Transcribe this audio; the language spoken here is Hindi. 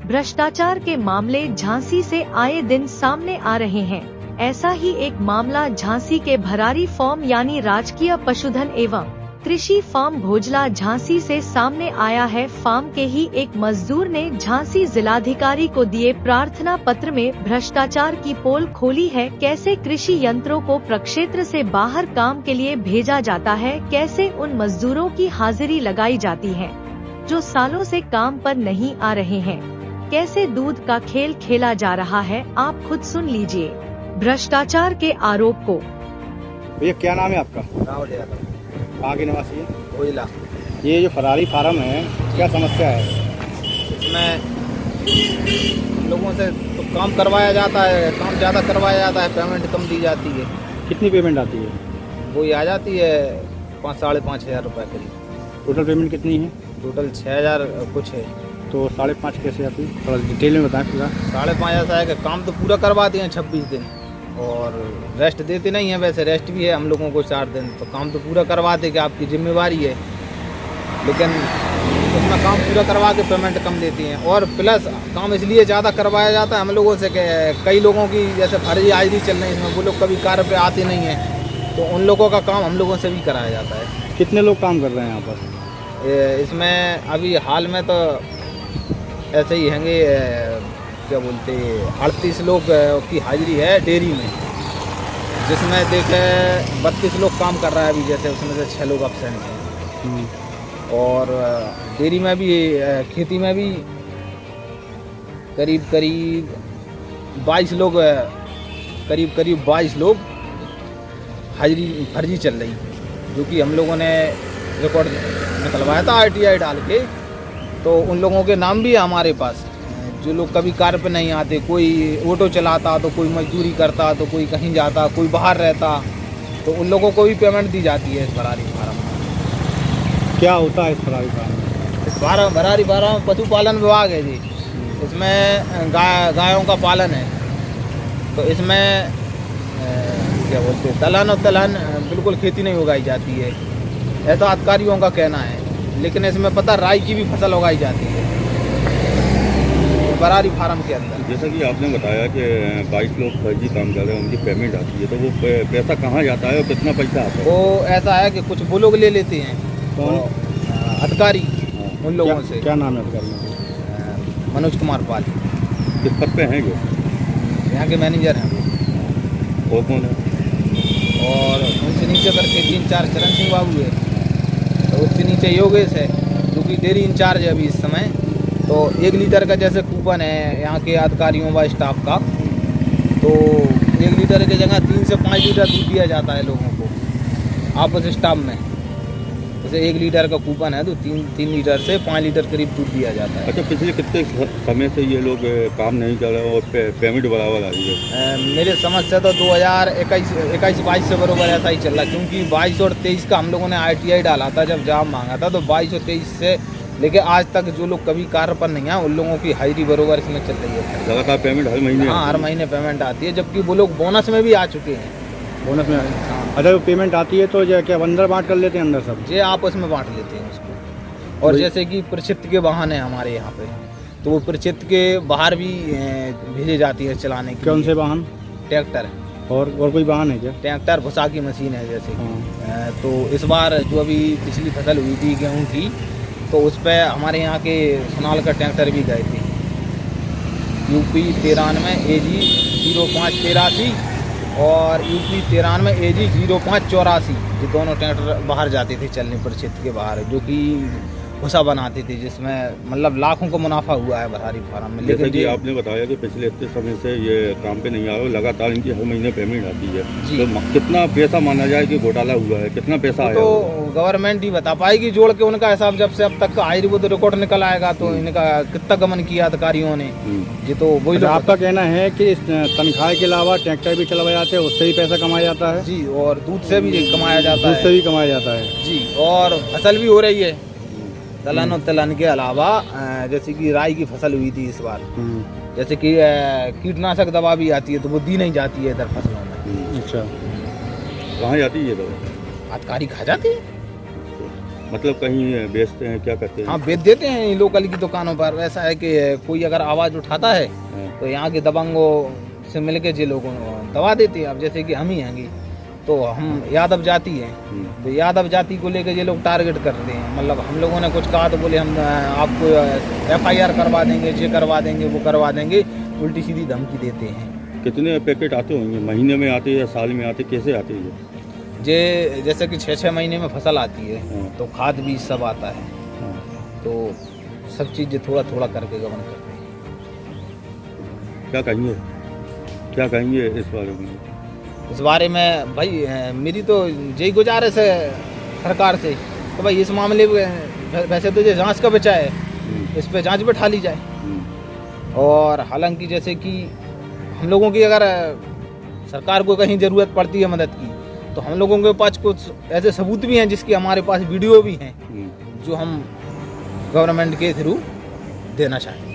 भ्रष्टाचार के मामले झांसी से आए दिन सामने आ रहे हैं। ऐसा ही एक मामला झांसी के भरारी फार्म यानी राजकीय पशुधन एवं कृषि फार्म भोजला झांसी से सामने आया है। फार्म के ही एक मजदूर ने झांसी जिलाधिकारी को दिए प्रार्थना पत्र में भ्रष्टाचार की पोल खोली है। कैसे कृषि यंत्रों को प्रक्षेत्र से बाहर काम के लिए भेजा जाता है, कैसे उन मजदूरों की हाजिरी लगाई जाती है जो सालों से काम पर नहीं आ रहे हैं, कैसे दूध का खेल खेला जा रहा है, आप खुद सुन लीजिए भ्रष्टाचार के आरोप को। भैया क्या नाम है आपका? राहुल यादव। कहाँ के निवासी है? कोयला। ये जो फरारी फार्म है, क्या समस्या है? इसमें लोगों से तो काम करवाया जाता है, काम ज़्यादा करवाया जाता है, पेमेंट कम दी जाती है। कितनी पेमेंट आती है? वो ही आ जाती है 5-5.5 हज़ार रुपये करीब। टोटल पेमेंट कितनी है? टोटल 6,000 कुछ है। तो 5.5 कैसे आती है? थोड़ा डिटेल में बताएं पूरा। 5.5 ऐसा है कि काम तो पूरा करवाते हैं 26 दिन और रेस्ट देते नहीं है। वैसे रेस्ट भी है हम लोगों को 4 दिन, तो काम तो पूरा करवाते कि आपकी जिम्मेवारी है, लेकिन उसमें काम पूरा करवा के पेमेंट कम देती हैं। और प्लस काम इसलिए ज़्यादा करवाया जाता है हम लोगों से कि कई लोगों की जैसे फर्जी हाजिरी चल रही है, इसमें वो लोग कभी कार्य पे आते नहीं हैं, तो उन लोगों का काम हम लोगों से भी कराया जाता है। कितने लोग काम कर रहे हैं यहाँ पर? इसमें अभी हाल में तो ऐसे ही हैंगे, क्या बोलते 38 लोग की हाजिरी है डेयरी में, जिसमें देखे 32 लोग काम कर रहा है अभी, जैसे उसमें से 6 लोग अब्सेंट हैं। और डेयरी में भी, खेती में भी करीब 22 लोग, करीब 22 लोग हाजिरी फर्जी चल रही, जो कि हम लोगों ने रिकॉर्ड निकलवाया था RTI डाल के। तो उन लोगों के नाम भी है हमारे पास, जो लोग कभी कार्य पे नहीं आते, कोई ऑटो चलाता तो कोई मजदूरी करता तो कोई कहीं जाता, कोई बाहर रहता, तो उन लोगों को भी पेमेंट दी जाती है इस भरारी फार्म में। क्या होता है इस फरारी फार्म में? इस भरारी फार्म में पशुपालन विभाग है जी। इसमें गायों का पालन है, तो इसमें क्या बोलते हैं दलहन और तिलहन बिल्कुल खेती नहीं उगाई जाती है, ऐसा अधिकारियों का कहना है। लेकिन इसमें पता राई की भी फसल उगाई जाती है भरारी फार्म के अंदर। जैसा कि आपने बताया कि 22 लोग फर्जी काम कर रहे हैं, उनकी पेमेंट आती है, तो वो पैसा कहाँ जाता है और कितना पैसा आता है? वो ऐसा है कि कुछ वो लोग ले लेते हैं, अधिकारी उन लोगों से। क्या नाम है अधिकारी? मनोज कुमार पाल। किस पद पे हैं जो? यहाँ के मैनेजर हैं वो। और कौन है? और उनसे नीचे करके 3-4 चरण सिंह बाबू है, तो उससे नीचे योगेश है जो कि डेयरी इंचार्ज है अभी इस समय। तो 1 लीटर का जैसे कूपन है यहाँ के अधिकारियों व स्टाफ का, तो 1 लीटर की जगह 3 से 5 लीटर दूध दिया जाता है लोगों को आपस स्टाफ में। जैसे 1 लीटर का कूपन है तो 3 लीटर से 5 लीटर करीब दूध दिया जाता है। अच्छा, पिछले कितने समय से ये लोग काम नहीं कर रहे और पेमेंट बराबर आ रही है? मेरे समझ से तो 2021-22 से बराबर ऐसा ही चल रहा है, क्योंकि 22 और 23 का हम लोगों ने RTI डाला था जब जॉब मांगा था, तो 22 और 23 से लेकिन आज तक जो लोग कभी कार्य पर नहीं है उन लोगों की हाजिरी बरोबर इसमें चल रही है। लगातार पेमेंट हर महीने? हाँ, हर महीने पेमेंट आती है, जबकि वो लोग बोनस में भी आ चुके हैं। बोनस में? अच्छा, वो पेमेंट आती है तो क्या अंदर बांट कर लेते हैं? अंदर सब जे आपस में बांट लेते हैं उसको। और जैसे कि प्रचित्र के वाहन है हमारे यहाँ पे, तो वो प्रचित्र के बाहर भी भेजे जाती है चलाने के। कौन से वाहन? ट्रैक्टर। और कोई वाहन है क्या? ट्रैक्टर, भुसा की मशीन है जैसे कि। तो इस बार जो अभी पिछली फसल हुई थी गेहूँ की, तो उस पर हमारे यहाँ के सोनाल का ट्रैक्टर भी गए थे। UP 93 AG 0583 और UP 93 AG 0584, ये दोनों ट्रैक्टर बाहर जाते थे चलने पर क्षेत्र के बाहर, जो कि भूसा बनाते थे, जिसमें मतलब लाखों का मुनाफा हुआ है भरारी फार्म में। जैसे कि आपने बताया कि पिछले इतने समय से ये काम पे नहीं आ रहा, लगातार इनकी हर महीने पेमेंट आती है, तो कितना पैसा माना जाए कि घोटाला हुआ है, कितना पैसा आया? तो गवर्नमेंट ही बता पाएगी जोड़ के उनका हिसाब, जब से अब तक का आयुर्वेद रिकॉर्ड निकल आएगा तो इनका कितना गमन किया अधिकारियों ने, ये तो वही। आपका कहना है कि तनख्वाह के अलावा ट्रैक्टर भी चलवाए जाते हैं, उससे भी पैसा कमाया जाता है? जी, और दूध से भी कमाया जाता है। दूध से भी कमाया जाता है जी, और फसल भी हो रही है दलहन और तिलहन के अलावा। जैसे कि राई की फसल हुई थी इस बार, जैसे कि कीटनाशक दवा भी आती है, तो वो दी नहीं जाती है इधर फसलों में। अच्छा, कहाँ जाती है ये दवा? अधिकारी खा जाते हैं। मतलब कहीं बेचते हैं, क्या करते हैं? हाँ, बेच देते हैं लोकल की दुकानों पर। वैसा है कि कोई अगर आवाज़ उठाता है तो यहाँ के दबंगों से मिलके जे लोगों दबा देते हैं। अब जैसे कि हम ही हैंगे तो हम यादव जाति हैं, तो यादव जाति को लेकर ये लोग टारगेट करते हैं। मतलब हम लोगों ने कुछ कहा तो बोले हम आपको FIR करवा देंगे, ये करवा देंगे, वो करवा देंगे, उल्टी सीधी धमकी देते हैं। कितने पैकेट आते होंगे? महीने में आते या साल में आते, कैसे आते हैं ये? जैसे कि 6-6 महीने में फसल आती है तो खाद बीज सब आता है, तो सब चीज़ थोड़ा थोड़ा करके गबन करते हैं। क्या कहेंगे इस बारे में? इस बारे में भाई मेरी तो यही गुजारिश है सरकार से तो भाई इस मामले में वैसे तो ये जांच का विषय है, इस पे जांच बैठा ली जाए। और हालांकि जैसे कि हम लोगों की अगर सरकार को कहीं ज़रूरत पड़ती है मदद की तो हम लोगों के पास कुछ ऐसे सबूत भी हैं जिसकी हमारे पास वीडियो भी हैं जो हम गवर्नमेंट के थ्रू देना चाहें।